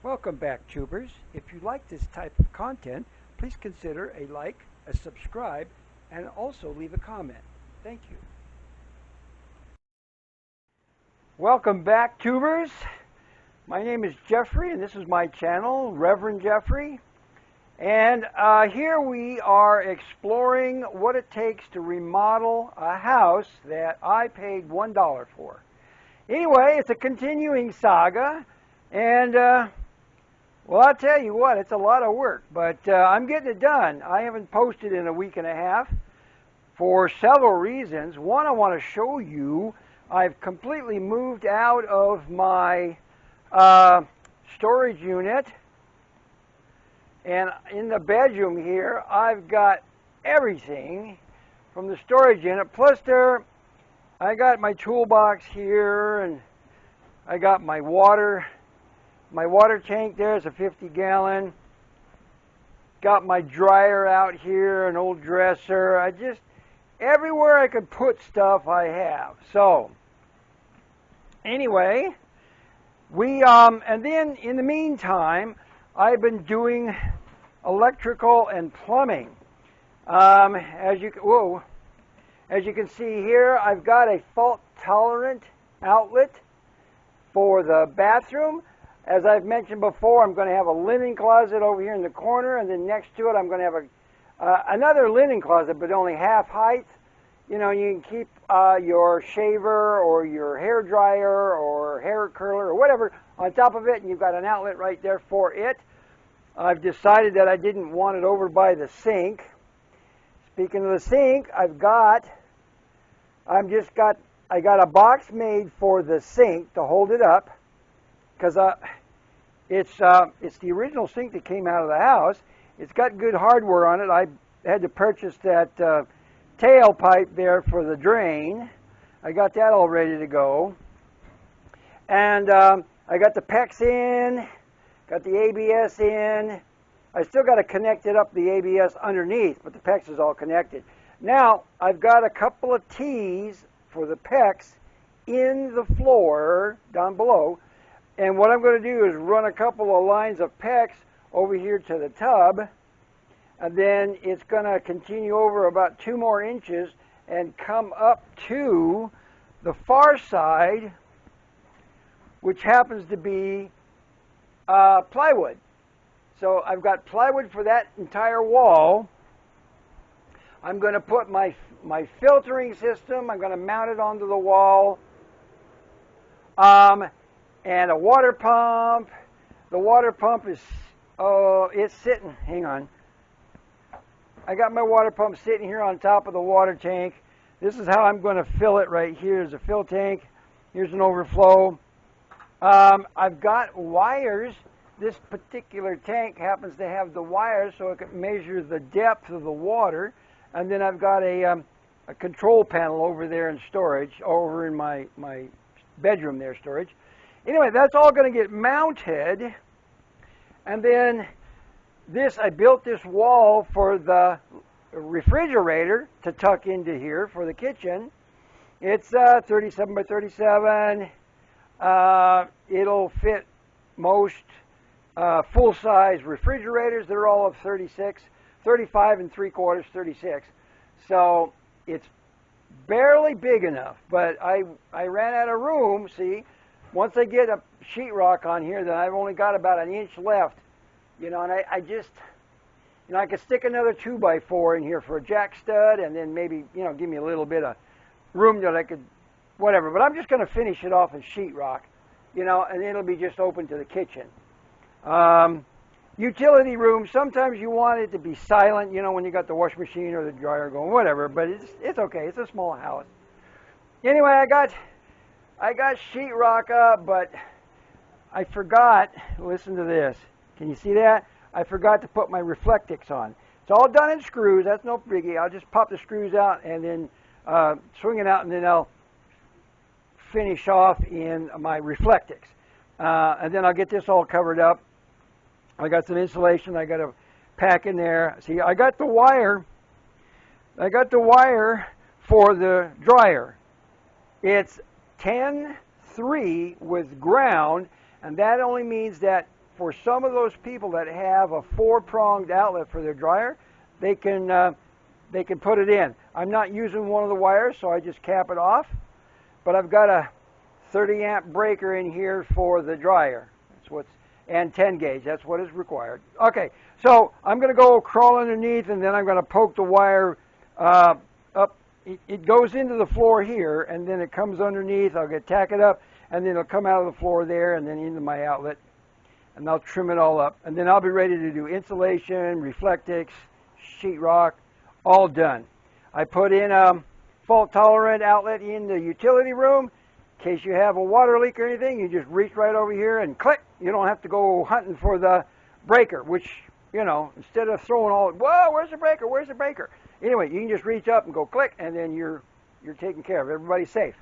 Welcome back, tubers. If you like this type of content, please consider a like, a subscribe, and also leave a comment. Thank you. Welcome back, tubers. My name is Jeffrey, and this is my channel, Reverend Jeffrey. And here we are exploring what it takes to remodel a house that I paid $1 for. Anyway, it's a continuing saga, and well, I'll tell you what, it's a lot of work, but I'm getting it done. I haven't posted in a week and a half for several reasons. One, I want to show you I've completely moved out of my storage unit. And in the bedroom here, I've got everything from the storage unit. Plus I got my toolbox here, and I got my water tank there is a 50-gallon. Got my dryer out here, an old dresser. Everywhere I could put stuff I have. So, anyway, and then in the meantime, I've been doing electrical and plumbing. As you can see here, I've got a fault-tolerant outlet for the bathroom. As I've mentioned before, I'm going to have a linen closet over here in the corner, and then next to it I'm going to have another linen closet, but only half height. You know, you can keep your shaver or your hair dryer or hair curler or whatever on top of it, and you've got an outlet right there for it. I've decided that I didn't want it over by the sink. Speaking of the sink, I got a box made for the sink to hold it up, because it's the original sink that came out of the house. It's got good hardware on it. I had to purchase that tailpipe there for the drain. I got that all ready to go. And I got the PEX in, got the ABS in. I still got to connect it up, the ABS underneath, but the PEX is all connected. Now, I've got a couple of T's for the PEX in the floor down below. And what I'm going to do is run a couple of lines of PEX over here to the tub, and then it's going to continue over about 2 more inches and come up to the far side, which happens to be plywood. So I've got plywood for that entire wall. I'm going to put my filtering system, I'm going to mount it onto the wall. And a water pump. The water pump is, it's sitting, hang on. I got my water pump sitting here on top of the water tank. This is how I'm going to fill it right here. There's a fill tank. Here's an overflow. I've got wires. This particular tank happens to have the wires so it can measure the depth of the water. And then I've got a control panel over there in storage, over in my bedroom there, storage. Anyway, that's all going to get mounted, and then I built this wall for the refrigerator to tuck into here for the kitchen. It's 37 by 37. It'll fit most full-size refrigerators. They're all of 36, 35 and 3/4, 36. So it's barely big enough, but I ran out of room, see. Once I get a sheetrock on here, then I've only got about 1 inch left, you know, and I just, you know, I could stick another 2x4 in here for a jack stud, and then maybe, you know, give me a little bit of room that I could, whatever. But I'm just going to finish it off in sheetrock, you know, and it'll be just open to the kitchen. Utility room, sometimes you want it to be silent, you know, when you got the washing machine or the dryer going, whatever, but it's okay. It's a small house. Anyway, I got sheetrock up, but I forgot, listen to this. Can you see that? I forgot to put my Reflectix on. It's all done in screws. That's no biggie. I'll just pop the screws out and then swing it out, and then I'll finish off in my Reflectix. And then I'll get this all covered up. I got some insulation I got to pack in there. See, I got the wire for the dryer. It's 10-3 with ground, and that only means that for some of those people that have a 4-pronged outlet for their dryer, they can put it in. I'm not using one of the wires, so I just cap it off. But I've got a 30 amp breaker in here for the dryer. And 10 gauge, that's what is required. Okay, so I'm going to go crawl underneath, and then I'm going to poke the wire up. It goes into the floor here, and then it comes underneath. I'll tack it up, and then it'll come out of the floor there and then into my outlet. And I'll trim it all up. And then I'll be ready to do insulation, Reflectix, sheetrock, all done. I put in a fault-tolerant outlet in the utility room. In case you have a water leak or anything, you just reach right over here and click. You don't have to go hunting for the breaker, which, you know, instead of throwing all, whoa, where's the breaker, where's the breaker? Anyway, you can just reach up and go click, and then you're taken care of. Everybody's safe.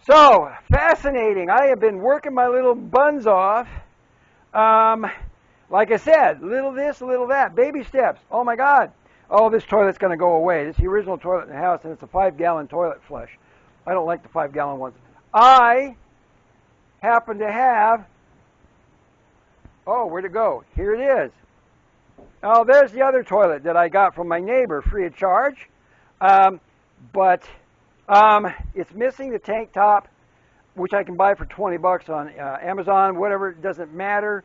So, fascinating. I have been working my little buns off. Like I said, little this, little that. Baby steps. Oh, my God. Oh, this toilet's going to go away. This is the original toilet in the house, and it's a 5-gallon toilet flush. I don't like the 5-gallon ones. I happen to have, oh, where'd it go? Here it is. Oh, there's the other toilet that I got from my neighbor free of charge. But it's missing the tank top, which I can buy for 20 bucks on Amazon, whatever, it doesn't matter.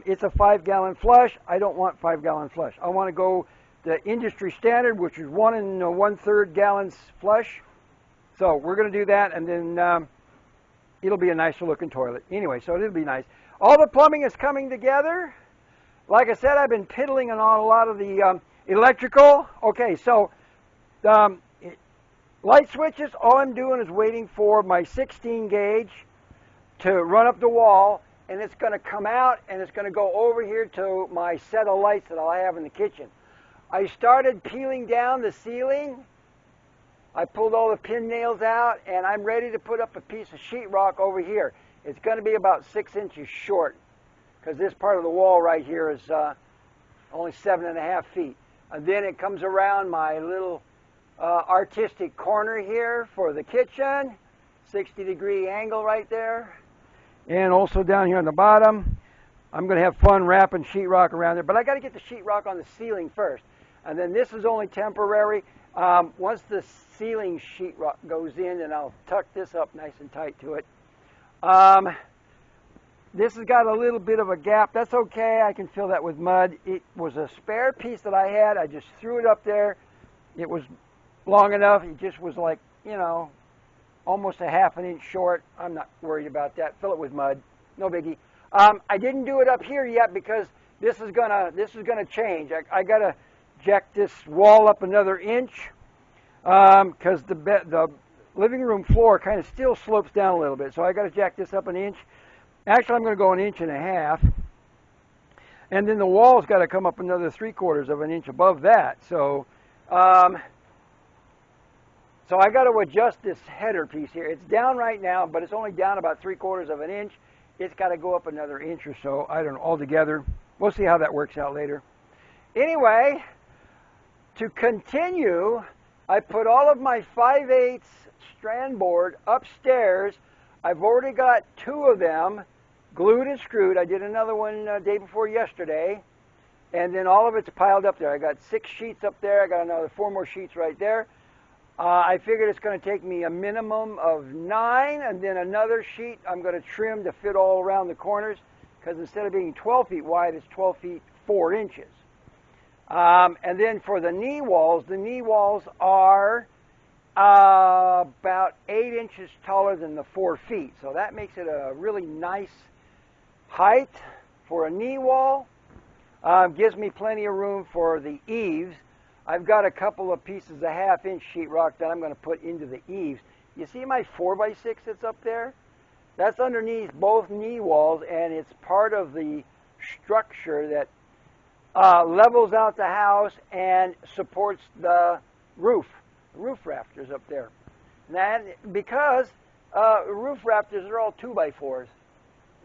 It's a 5-gallon flush. I don't want 5-gallon flush. I want to go the industry standard, which is 1 1/3 gallons flush. So we're going to do that, and then it'll be a nicer looking toilet. Anyway, so it'll be nice. All the plumbing is coming together. Like I said, I've been piddling on a lot of the electrical. Okay, so light switches, all I'm doing is waiting for my 16 gauge to run up the wall, and it's going to come out, and it's going to go over here to my set of lights that I'll have in the kitchen. I started peeling down the ceiling. I pulled all the pin nails out, and I'm ready to put up a piece of sheetrock over here. It's going to be about 6 inches short, because this part of the wall right here is only 7.5 feet. And then it comes around my little artistic corner here for the kitchen, 60-degree angle right there. And also down here on the bottom, I'm going to have fun wrapping sheetrock around there, but I got to get the sheetrock on the ceiling first. And then this is only temporary. Once the ceiling sheetrock goes in, and I'll tuck this up nice and tight to it. This has got a little bit of a gap. That's okay. I can fill that with mud. It was a spare piece that I had. I just threw it up there. It was long enough. It just was like, you know, almost a 1/2 inch short. I'm not worried about that. Fill it with mud. No biggie. I didn't do it up here yet because this is gonna change. I gotta jack this wall up another inch because the living room floor kind of still slopes down a little bit. So I got to jack this up an inch. Actually, I'm going to go 1.5 inches. And then the wall's got to come up another 3/4 of an inch above that. So so I got to adjust this header piece here. It's down right now, but it's only down about 3/4 of an inch. It's got to go up another inch or so. I don't know, altogether. We'll see how that works out later. Anyway, to continue, I put all of my 5/8 strand board upstairs. I've already got 2 of them glued and screwed. I did another one day before yesterday. And then all of it's piled up there. I got 6 sheets up there. I got another 4 more sheets right there. I figured it's going to take me a minimum of 9, and then another sheet I'm going to trim to fit all around the corners, because instead of being 12 feet wide, it's 12 feet 4 inches. And then for the knee walls are about 8 inches taller than the 4 feet. So that makes it a really nice height for a knee wall. Gives me plenty of room for the eaves. I've got a couple of pieces of 1/2 inch sheetrock that I'm going to put into the eaves. You see my 4x6 that's up there? That's underneath both knee walls, and it's part of the structure that levels out the house and supports the roof rafters up there. And that, because roof rafters are all 2x4s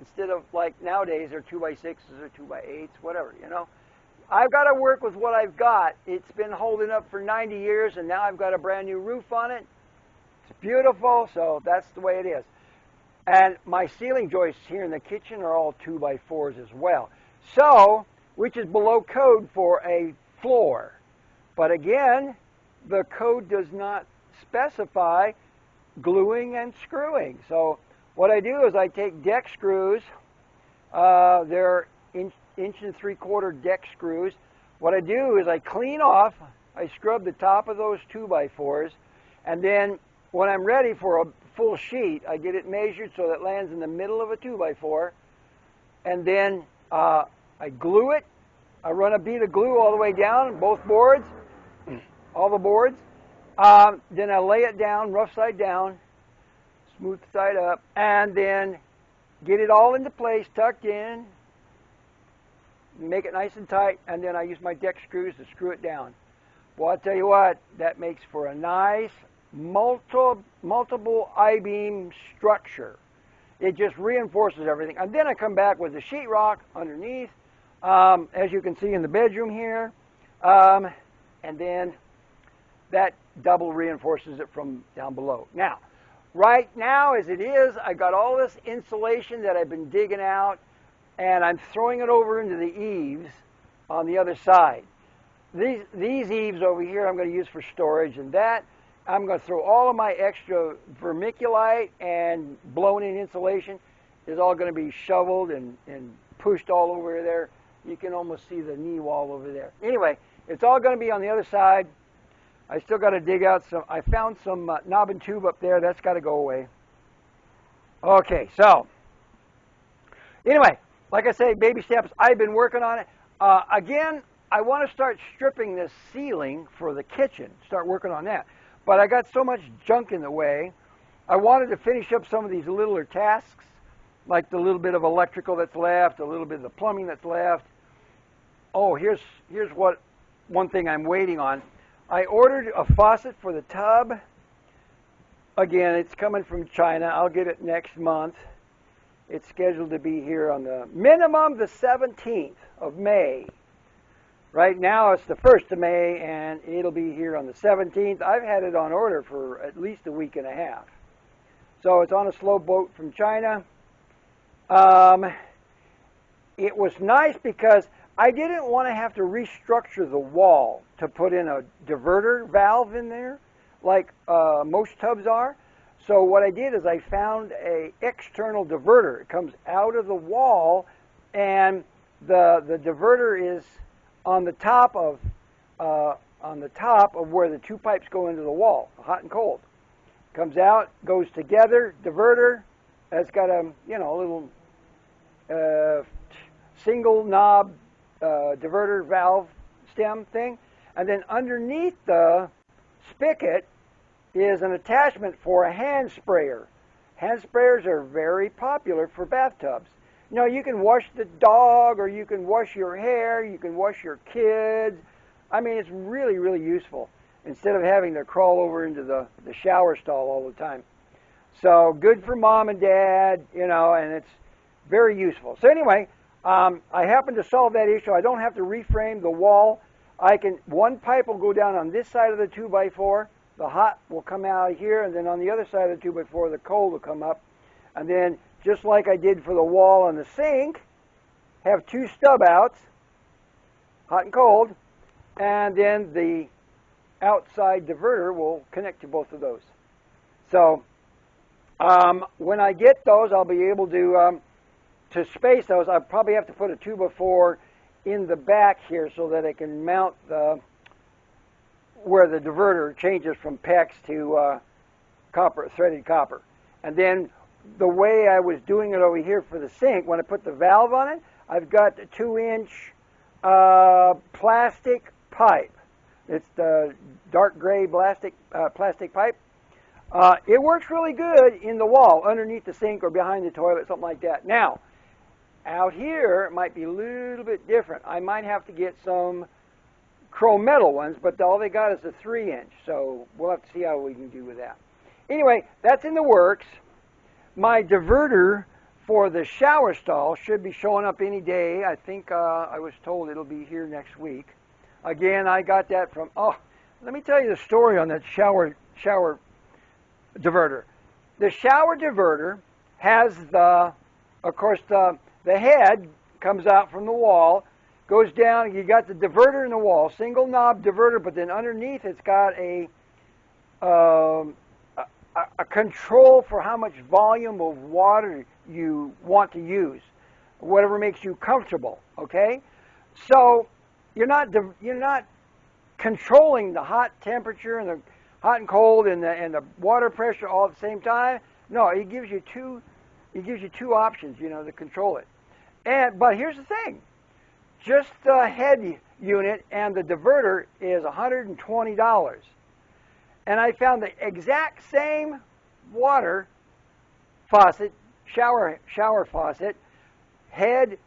instead of like nowadays they're 2x6s or 2x8s, whatever, you know. I've got to work with what I've got. It's been holding up for 90 years, and now I've got a brand new roof on it. It's beautiful, so that's the way it is. And my ceiling joists here in the kitchen are all 2x4s as well. So, which is below code for a floor. But again, the code does not specify gluing and screwing. So what I do is I take deck screws. They're inch and 3/4 deck screws. What I do is I clean off, I scrub the top of those 2x4s, and then when I'm ready for a full sheet, I get it measured so that it lands in the middle of a 2x4, and then I glue it. I run a bead of glue all the way down, both boards, all the boards. Then I lay it down, rough side down, smooth side up, and then get it all into place, tucked in, make it nice and tight, and then I use my deck screws to screw it down. Well, I'll tell you what, that makes for a nice multiple I-beam structure. It just reinforces everything. And then I come back with the sheetrock underneath, as you can see in the bedroom here, and then that double reinforces it from down below. Now, right now as it is, I got all this insulation that I've been digging out, and I'm throwing it over into the eaves on the other side. These eaves over here I'm going to use for storage, and that I'm going to throw all of my extra vermiculite and blown in insulation is all going to be shoveled and pushed all over there. You can almost see the knee wall over there. Anyway, it's all going to be on the other side. I still got to dig out some. I found some knob and tube up there. That's got to go away. Okay, so anyway, like I say, baby steps. I've been working on it. Again, I want to start stripping this ceiling for the kitchen. Start working on that. But I got so much junk in the way. I wanted to finish up some of these littler tasks, like the little bit of electrical that's left, a little bit of the plumbing that's left. Oh, here's what one thing I'm waiting on. I ordered a faucet for the tub. Again, it's coming from China. I'll get it next month. It's scheduled to be here on the minimum the 17th of May. Right now it's the 1st of May, and it'll be here on the 17th. I've had it on order for at least a week and a half. So it's on a slow boat from China. It was nice because I didn't want to have to restructure the wall to put in a diverter valve in there, like most tubs are. So what I did is I found an external diverter. It comes out of the wall, and the diverter is on the top of where the two pipes go into the wall, hot and cold. Comes out, goes together, diverter. It's got a little single knob diverter valve stem thing, and then underneath the spigot is an attachment for a hand sprayer. Hand sprayers are very popular for bathtubs. You know, you can wash the dog, or you can wash your hair, you can wash your kids. I mean, it's really, really useful instead of having to crawl over into the shower stall all the time. So good for mom and dad, and it's very useful. So anyway, I happened to solve that issue. I don't have to reframe the wall. One pipe will go down on this side of the 2x4. The hot will come out here, and then on the other side of the 2x4, the cold will come up. And then, just like I did for the wall and the sink, have two stub outs, hot and cold, and then the outside diverter will connect to both of those. So when I get those, I'll be able to space those. I'll probably have to put a 2x4 in the back here so that I can mount where the diverter changes from PEX to copper, threaded copper. And then the way I was doing it over here for the sink, when I put the valve on it, I've got the 2-inch plastic pipe. It's the dark gray plastic pipe. It works really good in the wall, underneath the sink or behind the toilet, something like that. Now, out here, it might be a little bit different. I might have to get some chrome metal ones, but all they got is a 3-inch, so we'll have to see how we can do with that. Anyway, that's in the works. My diverter for the shower stall should be showing up any day. I think I was told it'll be here next week. Again, I got that from, let me tell you the story on that shower diverter. The shower diverter has the, of course, the head comes out from the wall, goes down. You got the diverter in the wall, single knob diverter, but then underneath it's got a control for how much volume of water you want to use, whatever makes you comfortable. Okay, so you're not controlling the hot temperature and the hot and cold and the water pressure all at the same time. No, it gives you two. It gives you two options, to control it. But here's the thing: just the head unit and the diverter is $120. And I found the exact same water faucet, shower faucet, head,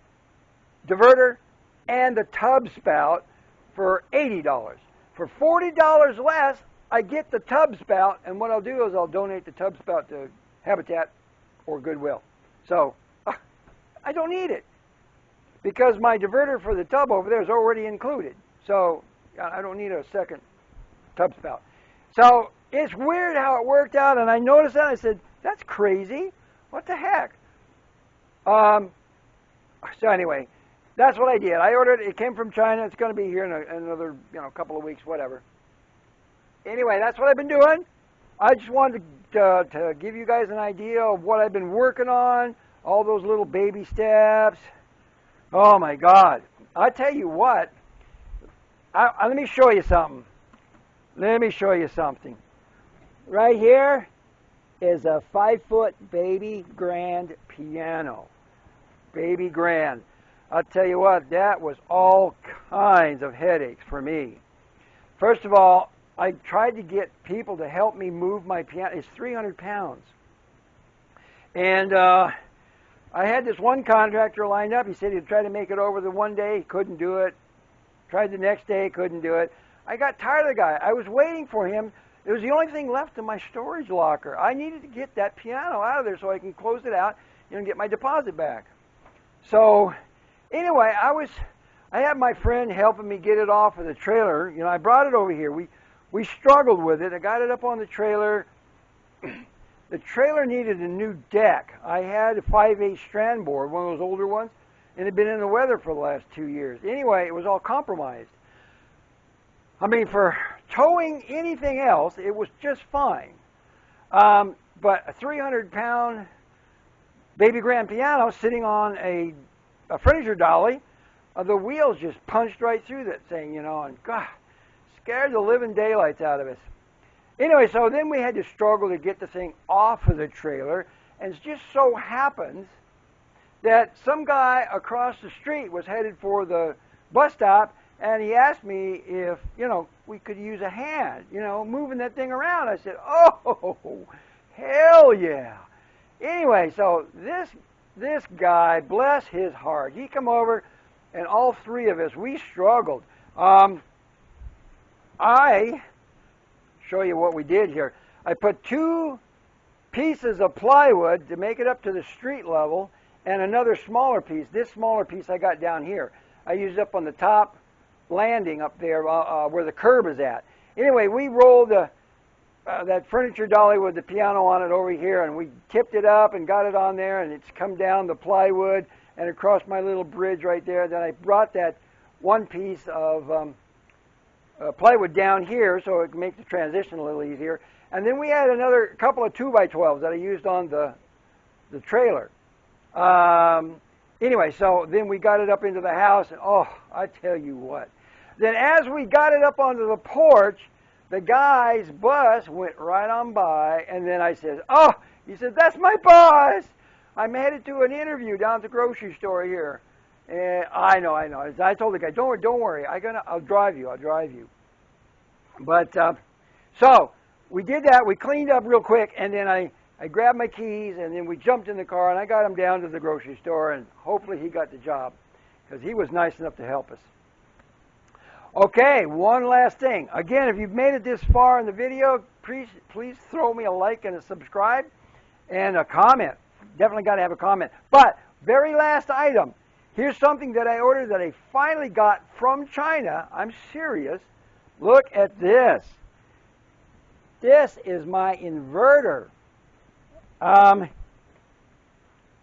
diverter, and the tub spout for $80. For $40 less, I get the tub spout, and what I'll do is I'll donate the tub spout to Habitat or Goodwill. So I don't need it because my diverter for the tub over there is already included. So I don't need a second tub spout. So it's weird how it worked out, and I noticed that. I said, that's crazy. What the heck? So anyway, that's what I did. I ordered it. It came from China. It's going to be here in another couple of weeks, whatever. Anyway, that's what I've been doing. I just wanted to give you guys an idea of what I've been working on, all those little baby steps. Oh, my God. I tell you what, let me show you something. Let me show you something. Right here is a 5-foot baby grand piano. Baby grand. I'll tell you what, that was all kinds of headaches for me. First of all, I tried to get people to help me move my piano. It's 300 pounds. And I had this one contractor lined up. He said he'd try to make it over the one day. He couldn't do it. Tried the next day, couldn't do it. I got tired of the guy. I was waiting for him. It was the only thing left in my storage locker. I needed to get that piano out of there so I can close it out and get my deposit back. So anyway, I had my friend helping me get it off of the trailer. I brought it over here. We struggled with it. I got it up on the trailer. The trailer needed a new deck. I had a 5/8 strand board, one of those older ones, and it had been in the weather for the last 2 years. Anyway, it was all compromised. I mean, for towing anything else, it was just fine. But a 300-pound baby grand piano sitting on a furniture dolly, the wheels just punched right through that thing, and God, scared the living daylights out of us. Anyway, so then we had to struggle to get the thing off of the trailer, and it just so happens that some guy across the street was headed for the bus stop, and he asked me if, we could use a hand, moving that thing around. I said, oh, hell yeah. Anyway, so this guy, bless his heart, he come over, and all three of us, we struggled. I show you what we did here. I put 2 pieces of plywood to make it up to the street level, and another smaller piece. This smaller piece I got down here. I used up on the top landing up there where the curb is at. Anyway, we rolled that furniture dolly with the piano on it over here, and we tipped it up and got it on there, and it's come down the plywood and across my little bridge right there. Then I brought that one piece of plywood down here so it can make the transition a little easier. And then we had another couple of 2x12s that I used on the trailer. Anyway, so then we got it up into the house, and oh, I tell you what. Then as we got it up onto the porch, the guy's bus went right on by, and then I said, oh, he said, that's my bus. I'm headed to an interview down at the grocery store here. And I know. I told the guy, don't worry, I'll drive you. But, so, we did that, we cleaned up real quick, and then I grabbed my keys, and then we jumped in the car, and I got him down to the grocery store, and hopefully he got the job, because he was nice enough to help us. Okay, one last thing. Again, if you've made it this far in the video, please throw me a like and a subscribe, and a comment. Definitely got to have a comment. But, very last item. Here's something that I ordered that I finally got from China. I'm serious. Look at this. This is my inverter.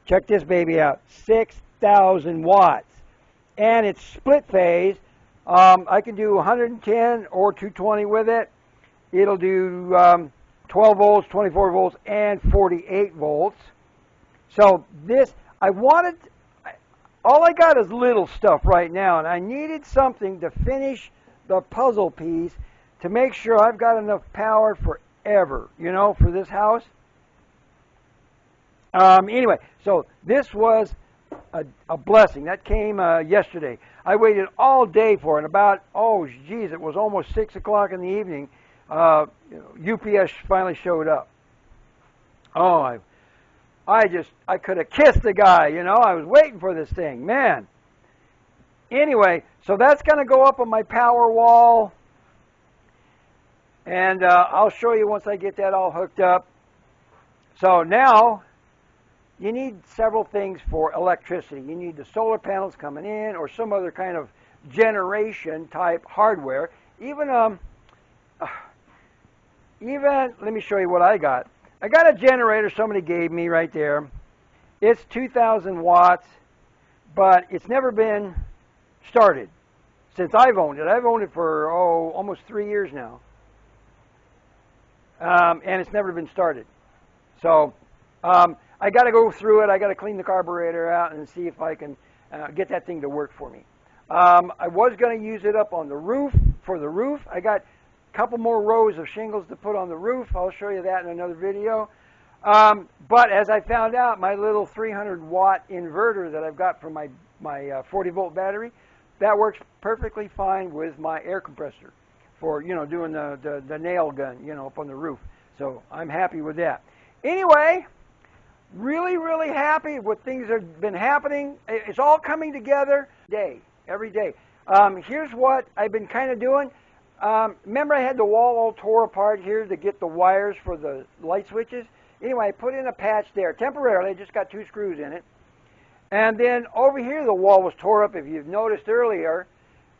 Check this baby out, 6,000 watts. And it's split phase. I can do 110 or 220 with it. It'll do 12 volts, 24 volts, and 48 volts. So this, all I got is little stuff right now, and I needed something to finish the puzzle piece to make sure I've got enough power forever, you know, for this house. Anyway, so this was a blessing. That came yesterday. I waited all day for it. About, oh, geez, it was almost 6 o'clock in the evening. UPS finally showed up. Oh, I could have kissed the guy, you know. I was waiting for this thing, man. Anyway, so that's going to go up on my power wall. And I'll show you once I get that all hooked up. So now, you need several things for electricity. You need the solar panels coming in or some other kind of generation type hardware. Even, let me show you what I got. I got a generator somebody gave me right there. It's 2,000 watts, but it's never been started since I've owned it. I've owned it for, almost 3 years now. And it's never been started. So, I got to go through it. I got to clean the carburetor out and see if I can get that thing to work for me. I was going to use it up on the roof, for the roof. I got a couple more rows of shingles to put on the roof. I'll show you that in another video. But as I found out, my little 300-watt inverter that I've got from my 40-volt battery, that works perfectly fine with my air compressor for, you know, doing the nail gun, you know, up on the roof. So I'm happy with that. Anyway, really, really happy with things that have been happening. It's all coming together every day. Here's what I've been kind of doing. Remember I had the wall all tore apart here to get the wires for the light switches? Anyway, I put in a patch there temporarily. I just got 2 screws in it. And then over here the wall was tore up, if you've noticed earlier.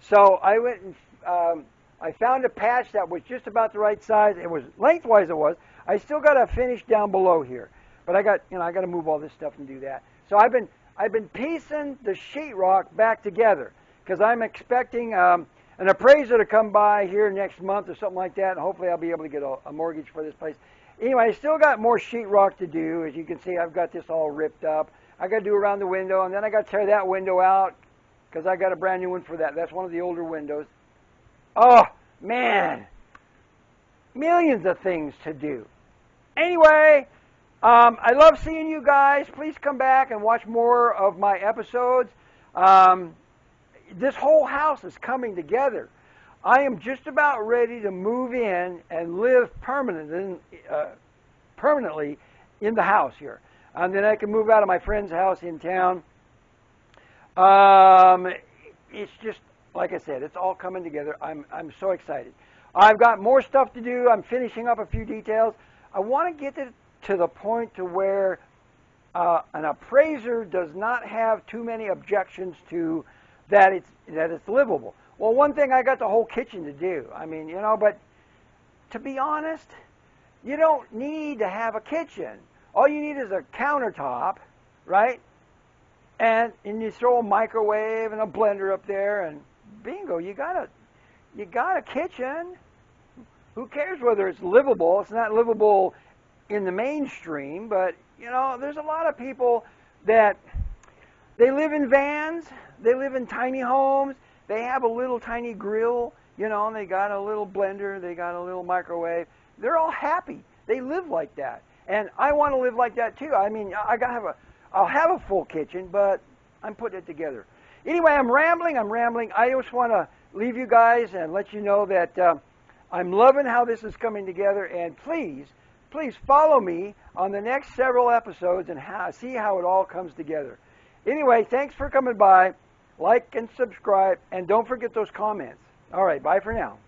So I went and I found a patch that was just about the right size. It was lengthwise it was. I still got to finish down below here. But I got to move all this stuff and do that. So I've been piecing the sheetrock back together because I'm expecting an appraiser to come by here next month or something like that, and hopefully I'll be able to get a mortgage for this place. Anyway, I still got more sheetrock to do. As you can see, I've got this all ripped up. I got to do around the window, and then I got to tear that window out because I got a brand new one for that. That's one of the older windows. Oh, man. Millions of things to do. Anyway, I love seeing you guys. Please come back and watch more of my episodes. This whole house is coming together. I am just about ready to move in and live permanently in the house here. And then I can move out of my friend's house in town. It's just, like I said, it's all coming together. I'm so excited. I've got more stuff to do. I'm finishing up a few details. I want to get it to the point to where an appraiser does not have too many objections to that it's livable. Well, one thing, I got the whole kitchen to do. I mean, you know, but to be honest, you don't need to have a kitchen. All you need is a countertop, right? And you throw a microwave and a blender up there, and bingo, you got a kitchen. Who cares whether it's livable? It's not livable in the mainstream, but you know, there's a lot of people that they live in vans, they live in tiny homes, they have a little tiny grill, you know, and they got a little blender, they got a little microwave. They're all happy. They live like that. And I want to live like that too. I mean, I'll have a full kitchen, but I'm putting it together. Anyway, I'm rambling. I just want to leave you guys and let you know that I'm loving how this is coming together, and please follow me on the next several episodes and see how it all comes together. Anyway, thanks for coming by. Like and subscribe, and don't forget those comments. All right, bye for now.